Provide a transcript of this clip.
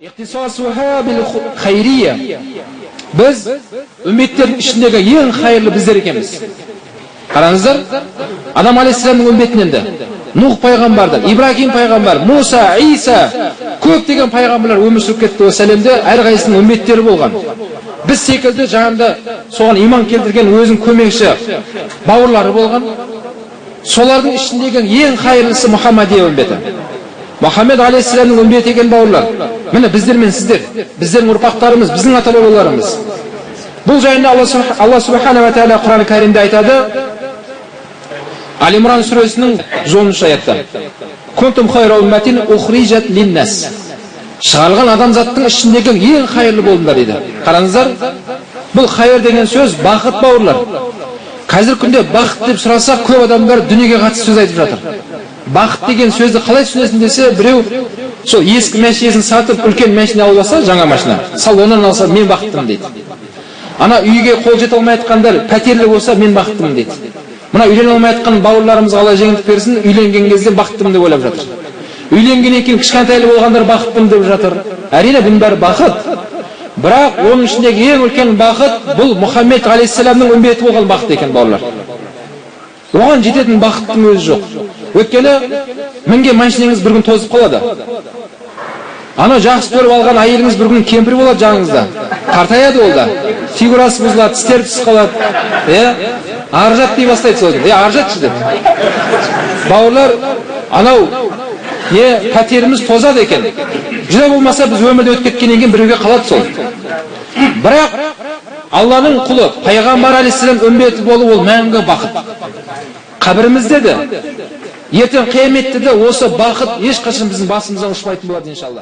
İhtisasuha bil hayriye. Biz ümmetlerin içindeki en hayırlı bizler ekemiz. Qarаңыздар, Adam Aleyhisselam'ın ümmetinden de, Nuh peygamberden, İbrahim peygamber, Musa, İsa, көп деген peygamberler ömür sürüp ketті осы әлемде, әрқайсысының ümmetleri болған. Biz секілді жаңында соған иман келтірген өзінің көмекші бауырлары болған. Солардың ішіндегі ең хайырлысы Мұхаммадия үмметі. Muhammed Aleyhisselam'ın ümmeti eкен бауырлар. Міне біздер мен сіздер, біздердің ұрпақтарымыз, біздің ата-бабаларымыз. Бұл жайында Алла Субханаху ва Тааля Құран Кәрімде айтады. Али-Имран сүресінің 10-шы аятта. Kuntum khayra ummatin ukhrijat lin-nas. Шығарылған адамзаттың ішіндегі ең хайырлы болдыңдар дейді. Қараңыздар, бұл хайыр деген сөз бақыт бауырлар. Қазір күнде бақыт деп сұрасақ, көп адамдар дүниеге қатысты сөз айтып жатыр. Бақыт деген сөзді қалай түсінесің десе, біреу сол ескі машинасын сатып, үлкен машина алып алса, жаңа машина. Сал онан алса, мен бақыттымын дейді. Ана үйге қол жете алмай жатқандар пәтерлі болса, мен бақыттымын дейді. Мына үйлене алмай жатқан бауырларымызға Алла жеңілдік берсін, үйленген кезде бақыттымын деп ойлап жатыр. Үйленген екен кішкентайлы болғандар бақыттымын деп жатыр. Әрине бұның бәрі бақыт. Бірақ оның ішіндегі ең үлкен бақыт бұл Мұхаммед Алейхиссаламның үмбеті болған бақыт екен бауырлар. Оған жететін бақыттың өзі жоқ. Өйткені мінген машинаңыз бір күн тозып қалады. Ана жақсы көріп алған әйеліңіз бір күн кемпір болады жаныңызда. Қартаяды ол да. Фигурасы бұзылады, тістері түсіп қалады. Аржат дей бастайды сол. Аржатшы деп. Бауырлар, анау пәтеріміз тозады екен. Жүре болмаса біз өмірде өтіп кеткеннен кейін біреуге қалады сол. Бірақ Алланың құлы, пайғамбар Алейхиссалам үмбеті болу ол мәңгі бақыт. Қабірімізде де, ертең қияметте де осы бақыт ешқашан біздің басымыздан ұшпайтын болады иншалла.